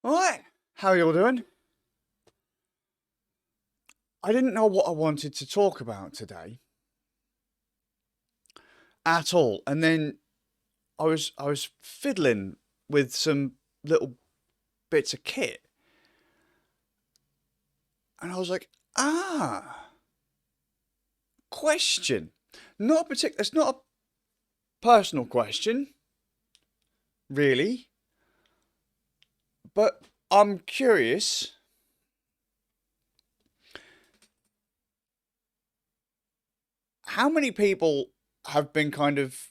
Alright, how are you all doing? I didn't know what I wanted to talk about today at all. And then I was fiddling with some little bits of kit. And I was like, question. Not a particular it's not a personal question, really, but I'm curious. How many people have been kind of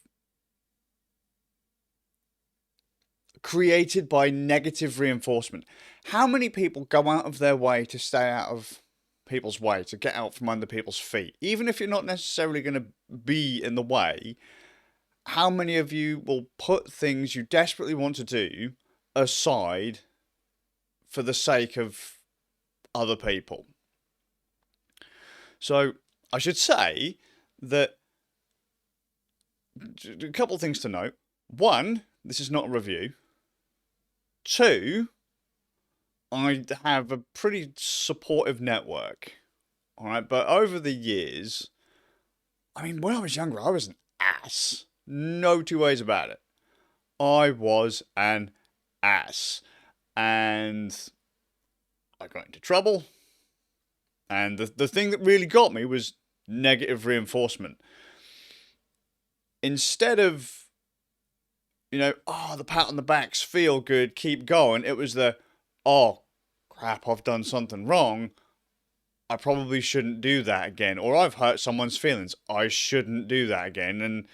created by negative reinforcement? How many people go out of their way to stay out of people's way, to get out from under people's feet? Even if you're not necessarily going to be in the way, how many of you will put things you desperately want to do aside for the sake of other people? So I should say that a couple of things to note. One, this is not a review. Two, I have a pretty supportive network. All right, but over the years, I mean, when I was younger, I was an ass. No two ways about it. I was an ass. And I got into trouble. And the thing that really got me was negative reinforcement. Instead of, the pat on the backs feel good, keep going, it was the, oh, crap, I've done something wrong. I probably shouldn't do that again. Or I've hurt someone's feelings. I shouldn't do that again. And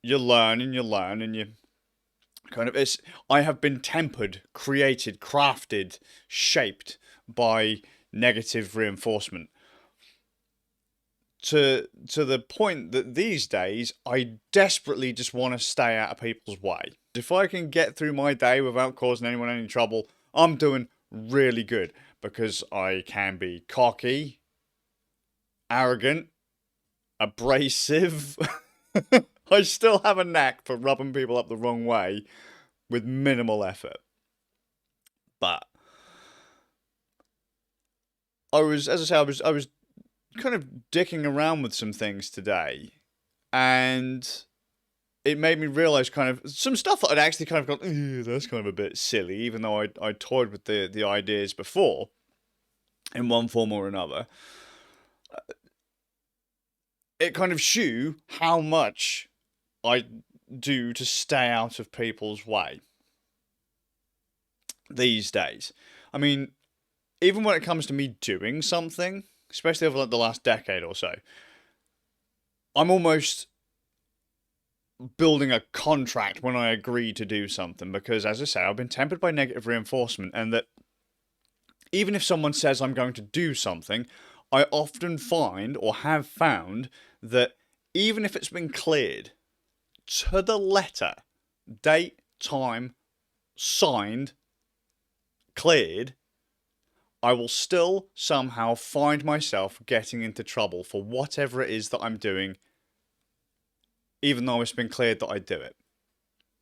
you learn and you learn and you kind of I have been tempered, created, crafted, shaped by negative reinforcement to the point that these days I desperately just want to stay out of people's way. If I can get through my day without causing anyone any trouble, I'm doing really good, because I can be cocky, arrogant, abrasive. I still have a knack for rubbing people up the wrong way with minimal effort. But as I say, I was kind of dicking around with some things today, and it made me realize kind of some stuff that I'd actually kind of gone, ew, that's kind of a bit silly, even though I toyed with the ideas before in one form or another. It kind of show how much I do to stay out of people's way these days. I mean, even when it comes to me doing something, especially over like the last decade or so, I'm almost building a contract when I agree to do something, because, as I say, I've been tempered by negative reinforcement, and that even if someone says I'm going to do something, I often find, or have found, that even if it's been cleared to the letter, date, time, signed, cleared, I will still somehow find myself getting into trouble for whatever it is that I'm doing, even though it's been cleared that I do it.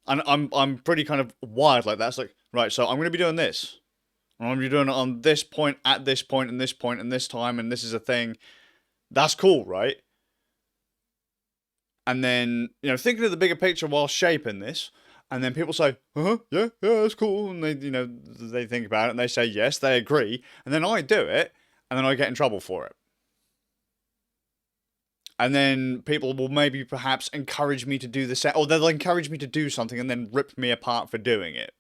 And I'm pretty kind of wired like that. It's like, right, so I'm going to be doing this. I'm going to be doing it on this point, at this point, and this point, and this time, and this is a thing. That's cool, right? And then, thinking of the bigger picture while shaping this, and then people say, yeah, that's cool. And they think about it and they say, yes, they agree. And then I do it, and then I get in trouble for it. And then people will maybe perhaps encourage me to do the same, or they'll encourage me to do something and then rip me apart for doing it.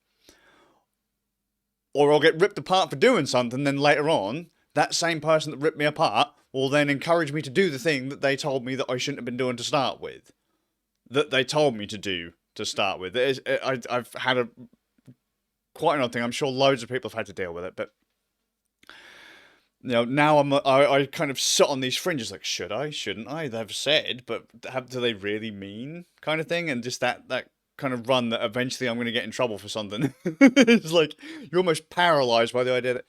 Or I'll get ripped apart for doing something, then later on, that same person that ripped me apart will then encourage me to do the thing that they told me that I shouldn't have been doing to start with. That they told me to do to start with. I've had quite an odd thing. I'm sure loads of people have had to deal with it, but now I kind of sit on these fringes, like, should I, shouldn't I? They've said, but do they really mean, kind of thing? And just that kind of run that eventually I'm going to get in trouble for something. It's like you're almost paralyzed by the idea that,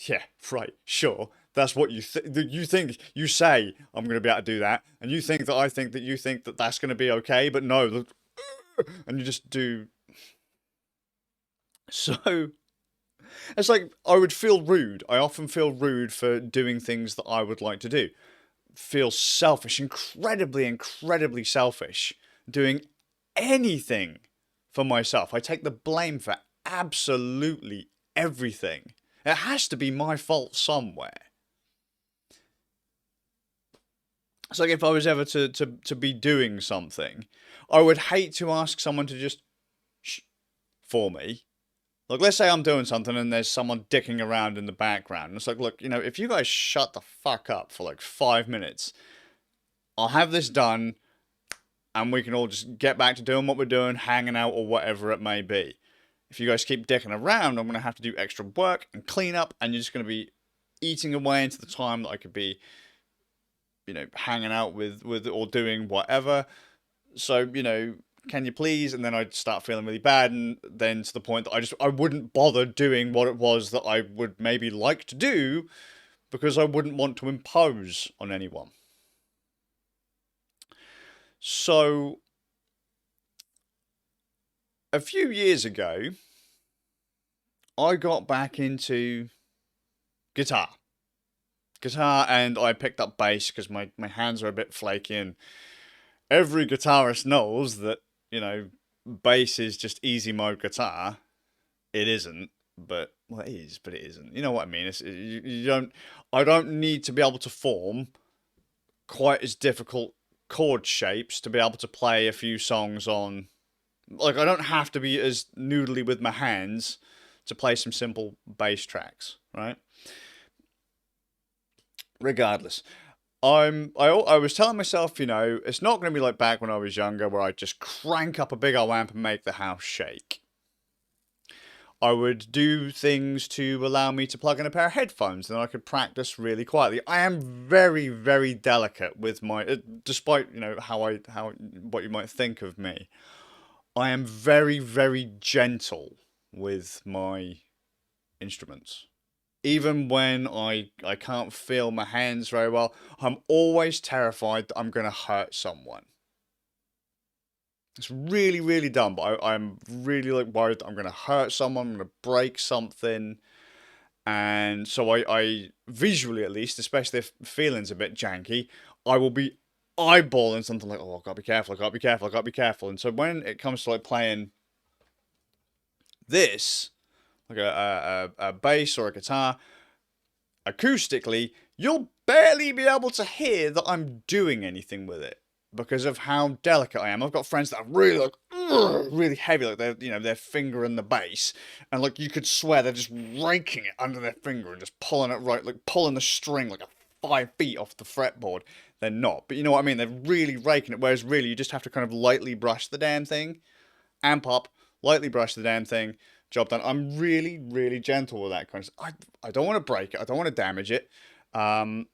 yeah, right, sure, that's what you think, you say I'm going to be able to do that, and you think that I think that you think that that's going to be okay, but no, and you just do. So It's like I would feel rude. I often feel rude for doing things that I would like to do. Feel selfish, incredibly, incredibly selfish, doing anything for myself. I take the blame for absolutely everything. It has to be my fault somewhere. It's like if I was ever to be doing something, I would hate to ask someone to just shh for me. Like, let's say I'm doing something and there's someone dicking around in the background. It's like, look, if you guys shut the fuck up for like 5 minutes, I'll have this done and we can all just get back to doing what we're doing, hanging out or whatever it may be. If you guys keep dicking around, I'm going to have to do extra work and clean up, and you're just going to be eating away into the time that I could be, hanging out with or doing whatever. So, can you please? And then I'd start feeling really bad, and then to the point that I wouldn't bother doing what it was that I would maybe like to do because I wouldn't want to impose on anyone. So, a few years ago, I got back into guitar. And I picked up bass because my hands are a bit flaky, and every guitarist knows that, bass is just easy mode guitar. It isn't, but, well, it is, but it isn't. You know what I mean? I don't need to be able to form quite as difficult chord shapes to be able to play a few songs on. Like, I don't have to be as noodly with my hands to play some simple bass tracks, right? Regardless, I was telling myself, it's not going to be like back when I was younger where I just crank up a big old amp and make the house shake. I would do things to allow me to plug in a pair of headphones, and then I could practice really quietly. I am very, very delicate with my, despite how what you might think of me. I am very, very gentle with my instruments. Even when I can't feel my hands very well, I'm always terrified that I'm going to hurt someone. It's really, really dumb, but I'm really worried that I'm going to hurt someone, I'm going to break something. And so I visually at least, especially if feeling's a bit janky, I will be eyeballing something like, oh, I've got to be careful, I've got to be careful, I've got to be careful. And so when it comes to playing this, like a bass or a guitar, acoustically, you'll barely be able to hear that I'm doing anything with it because of how delicate I am. I've got friends that are really really heavy, like they're their finger in the bass, and you could swear they're just raking it under their finger and just pulling it right, like pulling the string like 5 feet off the fretboard. They're not, but you know what I mean. They're really raking it, whereas really you just have to kind of lightly brush the damn thing, amp up, lightly brush the damn thing. Job done. I'm really, really gentle with that kind of stuff. I don't want to break it. I don't want to damage it. And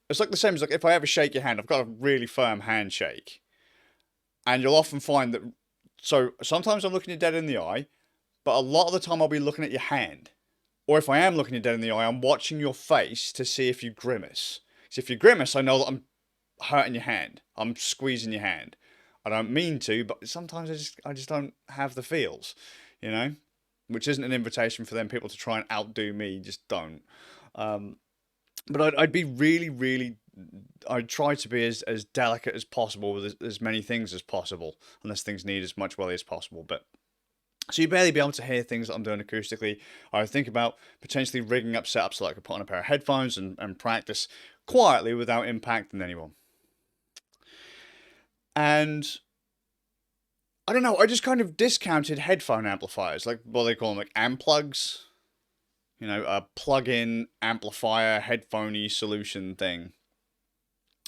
it's like the same as if I ever shake your hand, I've got a really firm handshake. And you'll often find that, so sometimes I'm looking you dead in the eye, but a lot of the time I'll be looking at your hand. Or if I am looking you dead in the eye, I'm watching your face to see if you grimace. So if you grimace, I know that I'm hurting your hand. I'm squeezing your hand. I don't mean to, but sometimes I just don't have the feels, which isn't an invitation for them people to try and outdo me. Just don't. But I'd be really, really. I'd try to be as delicate as possible with as many things as possible, unless things need as much welly as possible. But so you barely be able to hear things that I'm doing acoustically. I would think about potentially rigging up setups so I could put on a pair of headphones and practice quietly without impacting anyone. And I don't know, I just kind of discounted headphone amplifiers, like what they call them, like amp plugs. A plug-in amplifier, headphoney solution thing.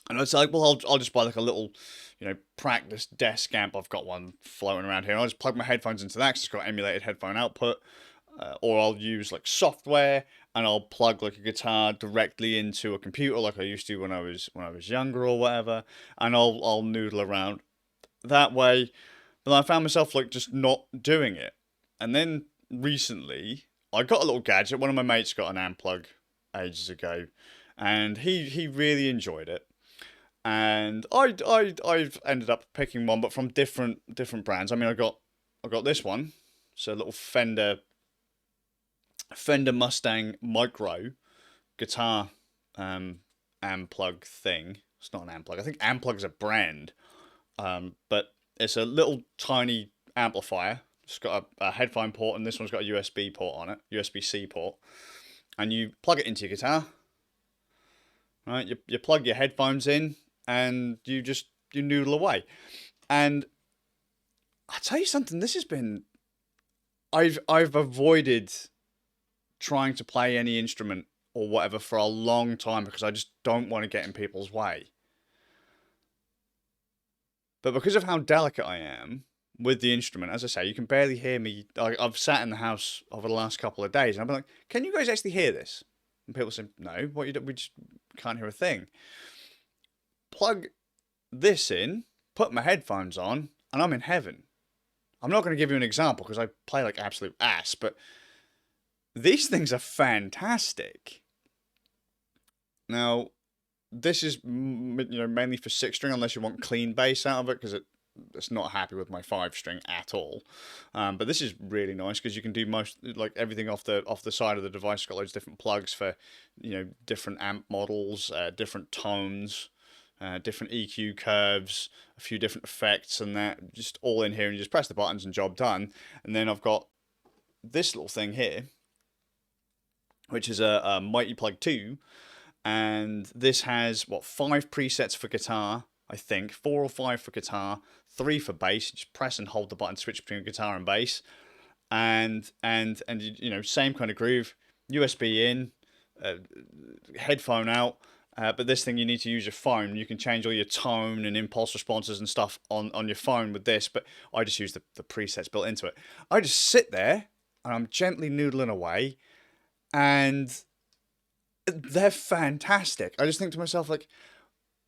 And I'd say, well, I'll just buy a little, practice desk amp. I've got one floating around here. And I'll just plug my headphones into that because it's got emulated headphone output. Or I'll use software and I'll plug a guitar directly into a computer like I used to when I was younger or whatever. And I'll noodle around that way. But I found myself just not doing it. And then recently I got a little gadget. One of my mates got an amp plug ages ago, and he really enjoyed it. And I've ended up picking one, but from different brands. I mean, I got this one. It's a little Fender Fender Mustang Micro guitar amp plug thing. It's not an amp plug. I think amp plug's a brand, but it's a little tiny amplifier. It's got a headphone port, and this one's got a USB port on it, USB-C port. And you plug it into your guitar, right? You plug your headphones in, and you noodle away. And I'll tell you something. This has been I've avoided trying to play any instrument or whatever for a long time because I just don't want to get in people's way. But because of how delicate I am with the instrument, as I say, you can barely hear me. I've sat in the house over the last couple of days, and I've been like, "Can you guys actually hear this?" And people say, "No, what you do? We just can't hear a thing." Plug this in, put my headphones on, and I'm in heaven. I'm not going to give you an example because I play like absolute ass, but these things are fantastic. Now, this is mainly for 6 string, unless you want clean bass out of it, because it's not happy with my 5 string at all. But this is really nice because you can do most like everything off the side of the device. It's got loads of different plugs for different amp models, different tones, different EQ curves, a few different effects, and that just all in here. And you just press the buttons and job done. And then I've got this little thing here, which is a Mighty Plug 2. And this has, 5 presets for guitar, I think. 4 or 5 for guitar, 3 for bass. Just press and hold the button, switch between guitar and bass. And same kind of groove. USB in, headphone out. But this thing, you need to use your phone. You can change all your tone and impulse responses and stuff on your phone with this. But I just use the presets built into it. I just sit there, and I'm gently noodling away. And they're fantastic. I just think to myself, like,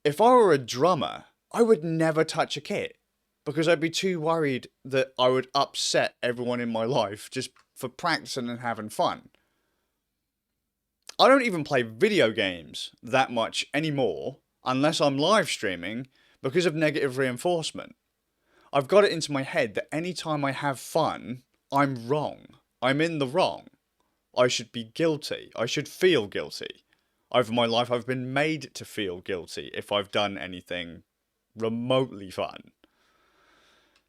if I were a drummer, I would never touch a kit because I'd be too worried that I would upset everyone in my life just for practicing and having fun. I don't even play video games that much anymore unless I'm live streaming because of negative reinforcement. I've got it into my head that anytime I have fun, I'm wrong. I'm in the wrong. I should be guilty. I should feel guilty. Over my life, I've been made to feel guilty if I've done anything remotely fun.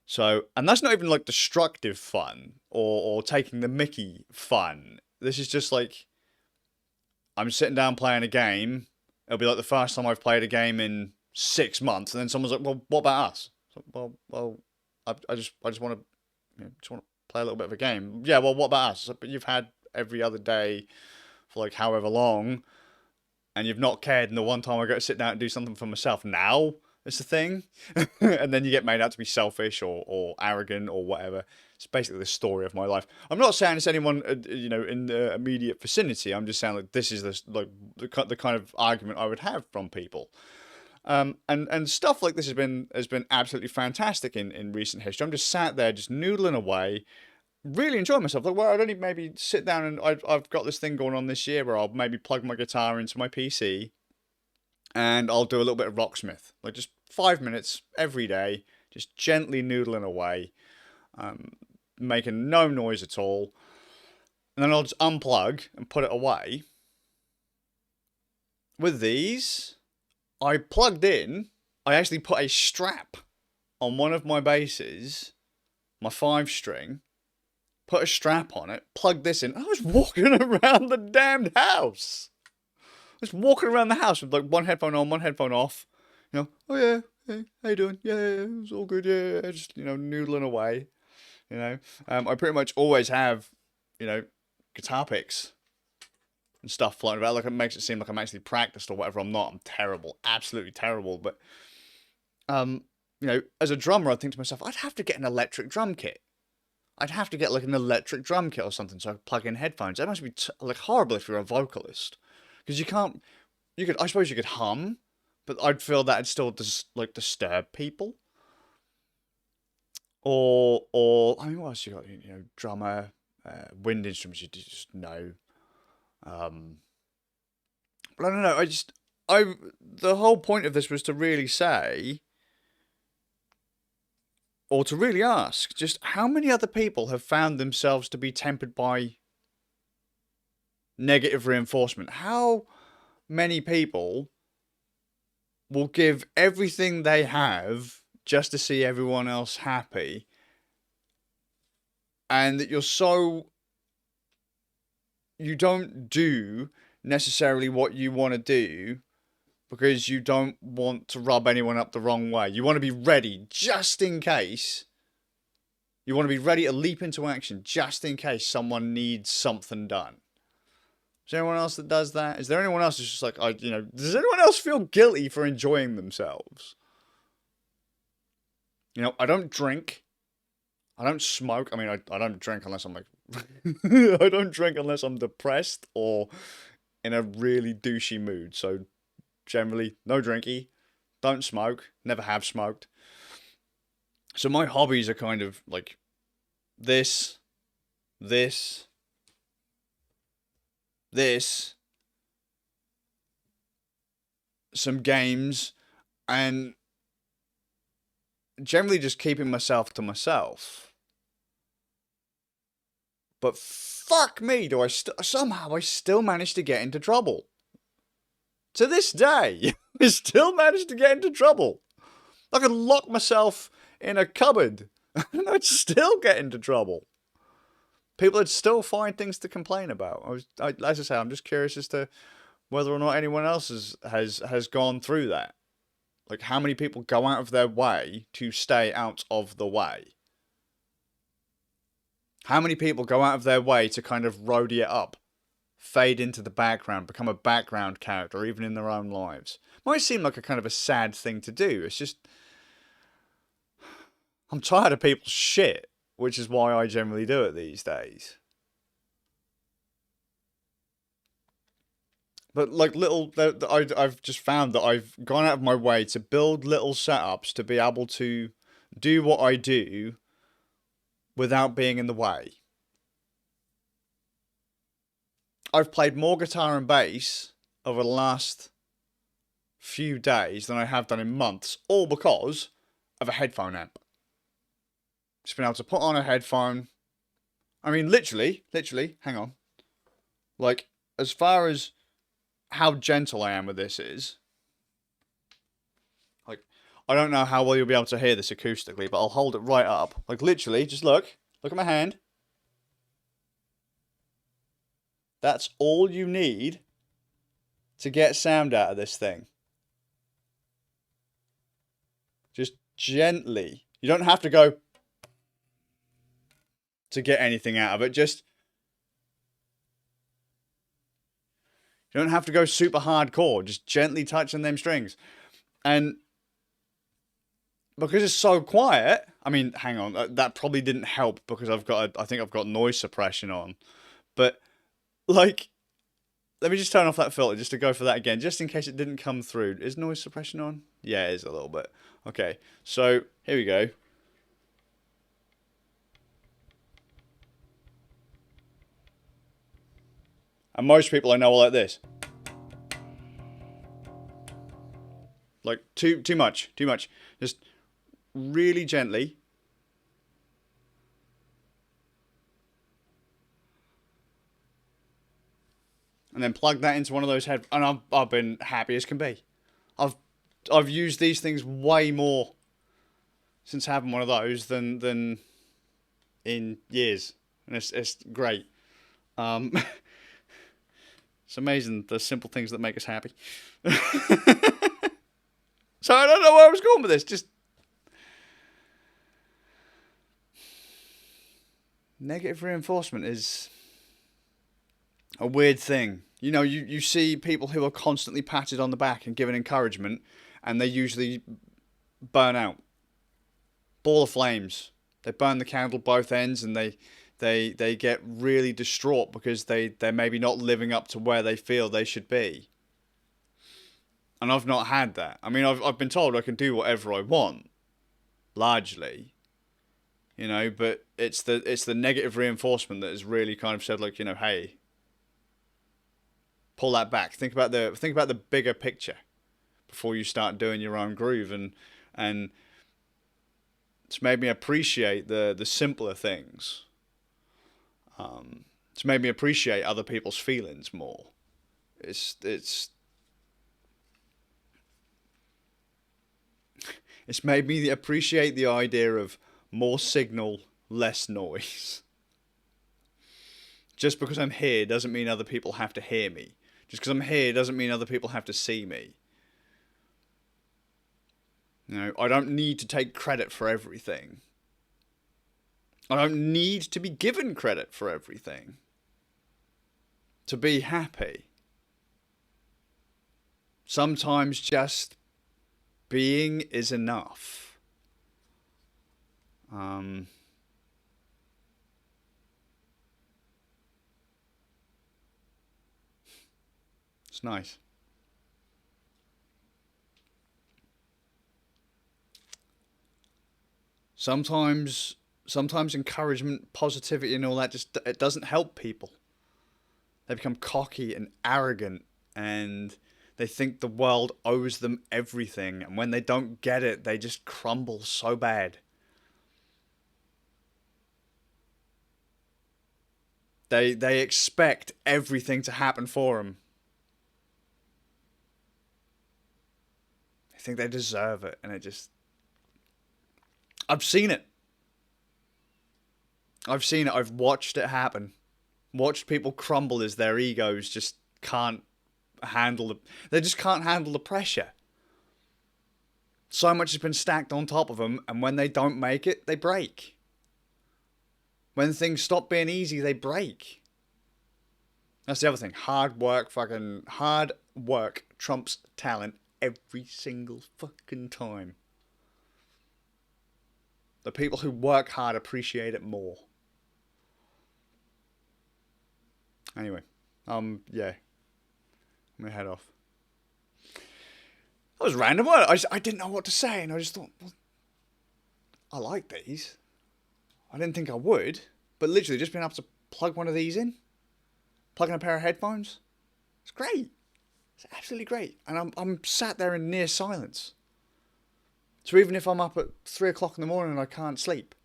So, and that's not even like destructive fun or taking the mickey fun. This is just like, I'm sitting down playing a game. It'll be like the first time I've played a game in 6 months, and then someone's like, "Well, what about us?" So, I just want to, just want to play a little bit of a game. Yeah, well, what about us? But you've had every other day for like however long, and you've not cared. And the one time I got to sit down and do something for myself, now it's a thing. And then you get made out to be selfish or arrogant or whatever. It's basically the story of my life. I'm not saying it's anyone in the immediate vicinity. I'm just saying like this is the kind of argument I would have from people. And stuff like this has been absolutely fantastic in recent history. I'm just sat there just noodling away, really enjoying myself. Like, well, I'd only maybe sit down and I've got this thing going on this year where I'll maybe plug my guitar into my PC and I'll do a little bit of Rocksmith, like just 5 minutes every day, just gently noodling away, making no noise at all. And then I'll just unplug and put it away. With these, I plugged in, I actually put a strap on one of my basses, my 5-string, put a strap on it, plugged this in. I was walking around the damned house. I was walking around the house with like one headphone on, one headphone off. Oh yeah, hey, how you doing? Yeah, it's all good. Yeah, just noodling away. I pretty much always have guitar picks and stuff floating about. Like it makes it seem like I'm actually practiced or whatever. I'm not. I'm terrible, absolutely terrible. But as a drummer, I think to myself, I'd have to get an electric drum kit. I'd have to get like an electric drum kit or something so I could plug in headphones. That must be like horrible if you're a vocalist, because you can't. I suppose you could hum, but I'd feel that'd still disturb people. Or I mean, what else you got? Drummer, wind instruments. You just know. But I don't know. The whole point of this was to really say, or to really ask, just how many other people have found themselves to be tempered by negative reinforcement. How many people will give everything they have just to see everyone else happy, and that you don't do necessarily what you want to do because you don't want to rub anyone up the wrong way. You want to be ready just in case. You want to be ready to leap into action just in case someone needs something done. Is there anyone else that does that? Is there anyone else who's just like, does anyone else feel guilty for enjoying themselves? I don't drink. I don't smoke. I mean, I don't drink unless I'm like, I don't drink unless I'm depressed or in a really douchey mood. So generally, no drinky. Don't smoke. Never have smoked. So my hobbies are kind of like this, some games, and generally just keeping myself to myself. But fuck me, do I somehow I still manage to get into trouble. To this day, I still manage to get into trouble. I could lock myself in a cupboard and I'd still get into trouble. People would still find things to complain about. As I say, I'm just curious as to whether or not anyone else has gone through that. Like, how many people go out of their way to stay out of the way? How many people go out of their way to kind of roadie it up, fade into the background, become a background character, even in their own lives? Might seem like a kind of a sad thing to do. It's just, I'm tired of people's shit, which is why I generally do it these days. But like I've just found that I've gone out of my way to build little setups to be able to do what I do without being in the way. I've played more guitar and bass over the last few days than I have done in months, all because of a headphone amp. Just been able to put on a headphone. I mean, literally, hang on. Like, as far as how gentle I am with this is, like, I don't know how well you'll be able to hear this acoustically, but I'll hold it right up. Like, literally, just look at my hand. That's all you need to get sound out of this thing. Just gently. You don't have to go to get anything out of it. Just, you don't have to go super hardcore. Just gently touching them strings. And because it's so quiet, I mean, hang on, that probably didn't help because I think I've got noise suppression on. But, like, let me just turn off that filter just to go for that again, just in case it didn't come through. Is noise suppression on? Yeah, it is a little bit. Okay, so here we go. And most people I know are like this. Like, too much. Just really gently. And then plug that into one of those head. And I've been happy as can be. I've used these things way more since having one of those than in years, and it's great. It's amazing the simple things that make us happy. So I don't know where I was going with this. Just negative reinforcement is a weird thing. You know, you see people who are constantly patted on the back and given encouragement, and they usually burn out. Ball of flames. They burn the candle both ends, and they get really distraught because they're maybe not living up to where they feel they should be. And I've not had that. I mean, I've been told I can do whatever I want, largely. You know, but it's the negative reinforcement that has really kind of said, like, you know, hey, pull that back. Think about the bigger picture before you start doing your own groove, and it's made me appreciate the simpler things. It's made me appreciate other people's feelings more. It's it's made me appreciate the idea of more signal, less noise. Just because I'm here doesn't mean other people have to hear me. Just because I'm here doesn't mean other people have to see me. You know, I don't need to take credit for everything. I don't need to be given credit for everything to be happy. Sometimes just being is enough. It's nice. Sometimes encouragement, positivity and all that it doesn't help people. They become cocky and arrogant, and they think the world owes them everything, and when they don't get it, they just crumble so bad. They expect everything to happen for them. They think they deserve it, and I've seen it. I've seen it. I've watched it happen. Watched people crumble as their egos just can't they just can't handle the pressure. So much has been stacked on top of them, and when they don't make it, they break. When things stop being easy, they break. That's the other thing. Hard work trumps talent every single fucking time. The people who work hard appreciate it more. Anyway, yeah. I'm gonna head off. That was random. I didn't know what to say, and I just thought, well, I like these. I didn't think I would, but literally just being able to plug one of these in, plug in a pair of headphones, it's great. It's absolutely great, and I'm sat there in near silence. So even if I'm up at 3 o'clock in the morning and I can't sleep,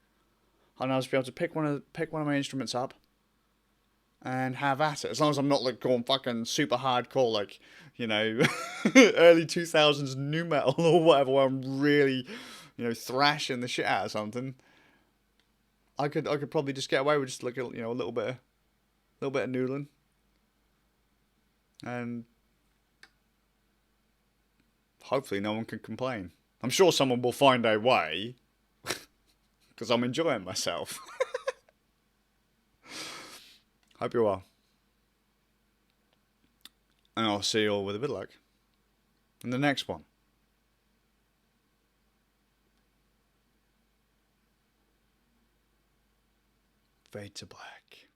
I'll just be able to pick one of my instruments up and have at it. As long as I'm not like going fucking super hardcore, like, you know, early 2000s nu metal or whatever, where I'm really, you know, thrashing the shit out of something. I could probably just get away with just like, you know, a little bit of noodling, and hopefully no one can complain. I'm sure someone will find a way, because I'm enjoying myself. Hope you are. And I'll see you all with a bit of luck in the next one. Fade to black.